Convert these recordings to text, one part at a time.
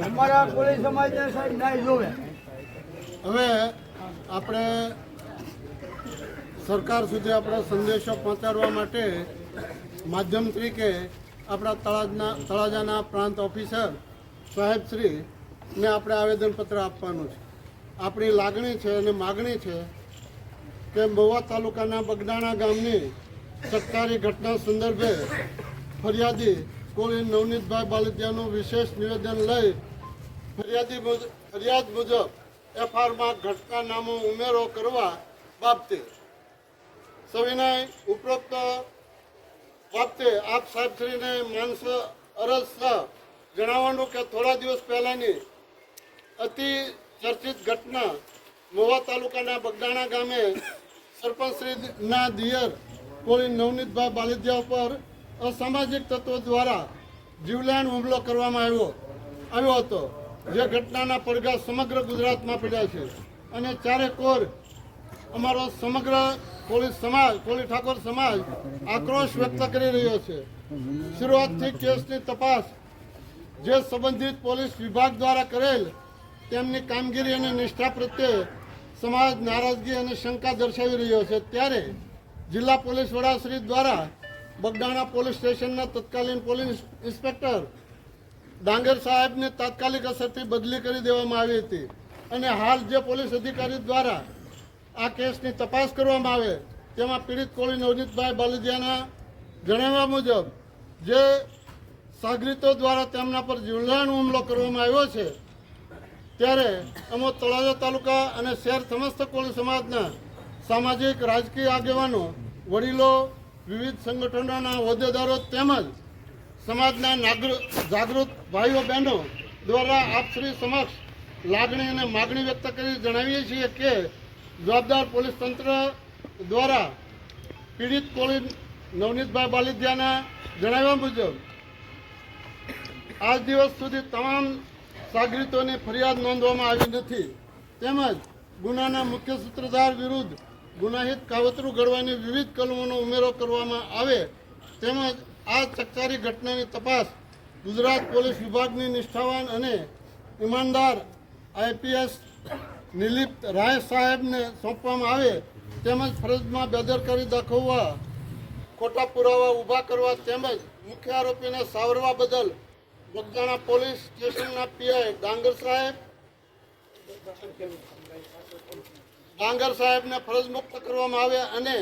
અમારા કોળી સમાજને સાહેબ ન્યાય જોવે। હવે આપણે સરકાર સુધી આપણો સંદેશો પહોંચાડવા માટે માધ્યમ તરીકે આપણા તળાજાના પ્રાંત ઓફિસર સાહેબશ્રીને આપણે આવેદનપત્ર આપવાનું છે। આપણી લાગણી છે અને માગણી છે કે મહુવા તાલુકાના બગદાણા ગામની સત્તારી ઘટના સંદર્ભે ફરિયાદી કોળી નવનીતભાઈ બાલદિયાનું વિશેષ નિવેદન લઈ ફરિયાદ મુજબ એફઆઈઆરમાં ઘટનાનામું ઉમેરો કરવા બાબતે સવિનય ઉપરોક્ત બાબતે આપ સાહેબશ્રીને માનસ અરજ જણાવવાનું કે થોડા દિવસ પહેલાની અતિ ચર્ચિત ઘટના મહુવા તાલુકાના બગદાણા ગામે સરપંચશ્રીના દિયર કોળી નવનીતભાઈ બાલદિયા ઉપર અસામાજિક તત્વો દ્વારા જીવલેણ હુમલો કરવામાં આવ્યો હતો, જે ઘટનાના પડઘા સમગ્ર ગુજરાતમાં પડ્યા છે અને ચારે કોર અમારો સમગ્ર કોળી ઠાકોર સમાજ આક્રોશ વ્યક્ત કરી રહ્યો છે। શરૂઆતથી કેસની તપાસ જે સંબંધિત પોલીસ વિભાગ દ્વારા કરેલ તેમની કામગીરી અને નિષ્ઠા પ્રત્યે સમાજ નારાજગી અને શંકા દર્શાવી રહ્યો છે, ત્યારે જિલ્લા પોલીસ વડાશ્રી દ્વારા બગદાણા પોલીસ સ્ટેશનના તત્કાલીન પોલીસ ઇન્સ્પેક્ટર ડાંગર સાહેબને તાત્કાલિક અસરથી બદલી કરી દેવામાં આવી હતી અને હાલ જે પોલીસ અધિકારી દ્વારા આ કેસની તપાસ કરવામાં આવે તેમાં પીડિત કોળી નવનીતભાઈ બાલદિયાના જણાવ્યા મુજબ જે સાગરીતો દ્વારા તેમના પર જીવલેણ હુમલો કરવામાં આવ્યો છે, ત્યારે અમો તળાજા તાલુકા અને શહેર સમસ્ત કોળી સમાજના સામાજિક રાજકીય આગેવાનો, વડીલો, વિવિધ સંગઠનોના હોદ્દેદારો તેમજ સમાજના જાગૃત ભાઈઓ બહેનો દ્વારા આપશ્રી સમક્ષ લાગણી અને માગણી વ્યક્ત કરી જણાવીએ છીએ કે જવાબદાર પોલીસ તંત્ર દ્વારા પીડિત કોળી નવનીતભાઈ બાલદિયાના જણાવ્યા મુજબ આજ દિવસ સુધી તમામ સાગરીતોની ફરિયાદ નોંધવામાં આવી નથી, તેમજ ગુનાના મુખ્ય સૂત્રધાર વિરુદ્ધ ગુનાહિત કાવતરું ઘડવાની વિવિધ કલમોનો ઉમેરો કરવામાં આવે, તેમજ આ ચકચારી ઘટનાની તપાસ ગુજરાત પોલીસ વિભાગની નિષ્ઠાવાન અને ઈમાનદાર આઈપીએસ નિલિપ્ત રાય સાહેબને સોંપવામાં આવે, તેમજ ફરજમાં બેદરકારી દાખવવા, ખોટા પુરાવા ઊભા કરવા તેમજ મુખ્ય આરોપીને સાવરવા બદલ બગદાણા પોલીસ સ્ટેશનના પીઆઈ ડાંગર સાહેબને ફરજ મુક્ત કરવામાં આવે અને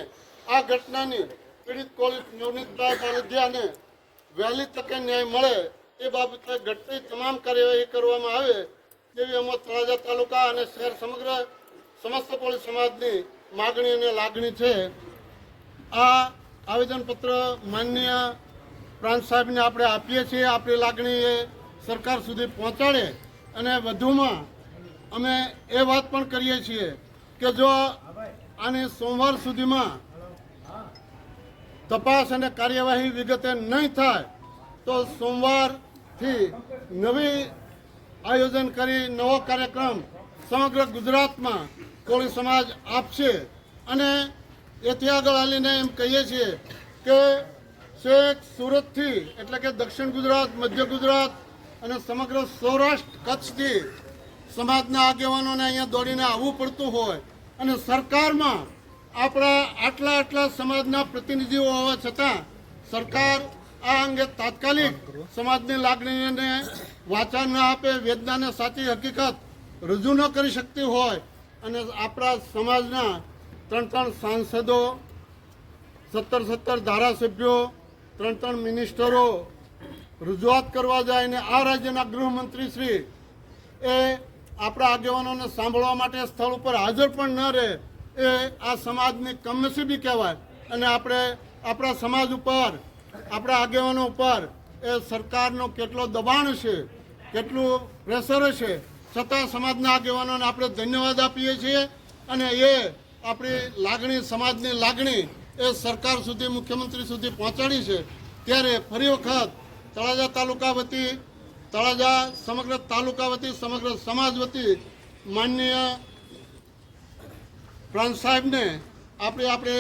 આ ઘટનાની પીડિત કોળી નવનીતભાઈ બાલદિયાને વહેલી તકે ન્યાય મળે એ બાબતે ઘટતી તમામ કાર્યવાહી કરવામાં આવે તેવી અમો તળાજા તાલુકા અને શહેર સમસ્ત કોળી સમાજની માગણી અને લાગણી છે। આ આવેદનપત્ર માનનીય પ્રાંત સાહેબને આપણે આપીએ છીએ, આપણી લાગણી એ સરકાર સુધી પહોંચાડે અને વધુમાં અમે એ વાત પણ કરીએ છીએ કે જો આની સોમવાર સુધીમાં તપાસ અને કાર્યવાહી વિગતે નહીં થાય તો સોમવારથી નવી આયોજન કરી નવો કાર્યક્રમ સમગ્ર ગુજરાતમાં કોળી સમાજ આપશે અને એથી આગળ હાલીને એમ કહીએ છીએ કે છેક સુરતથી એટલે કે દક્ષિણ ગુજરાત, મધ્ય ગુજરાત અને સમગ્ર સૌરાષ્ટ્ર કચ્છથી સમાજના આગેવાનોને અહીંયા દોડીને આવવું પડતું હોય અને સરકારમાં આપણા આટલા સમાજના પ્રતિનિધિઓ હોવા છતાં સરકાર આ અંગે તાત્કાલિક સમાજની લાગણીને વાચા ન આપે, વેદનાને સાચી હકીકત રજૂ ન કરી શકતી હોય અને આપણા સમાજના 3 સાંસદો, 17 ધારાસભ્યો, 3 મિનિસ્ટરો રજૂઆત કરવા જાય અને આ રાજ્યના ગૃહમંત્રી શ્રી એ આપણા આગેવાનોને સાંભળવા માટે સ્થળ ઉપર હાજર પણ ન રહે એ આ સમાજની કમનસીબી કહેવાય અને આપણે આપણા સમાજ ઉપર, આપણા આગેવાનો ઉપર એ સરકારનો કેટલો દબાણ છે, કેટલું પ્રેશર છે, છતાં સમાજના આગેવાનોને આપણે ધન્યવાદ આપીએ છીએ અને એ આપણી લાગણી, સમાજની લાગણી એ સરકાર સુધી, મુખ્યમંત્રી સુધી પહોંચાડી છે। ત્યારે ફરી વખત તળાજા તાલુકા વતી, તળાજા સમગ્ર તાલુકા વતી, સમગ્ર સમાજ વતી માનનીય પ્રાંત સાહેબને આપણે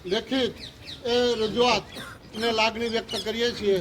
લેખિત એ રજૂઆત ને લાગણી વ્યક્ત કરીએ છીએ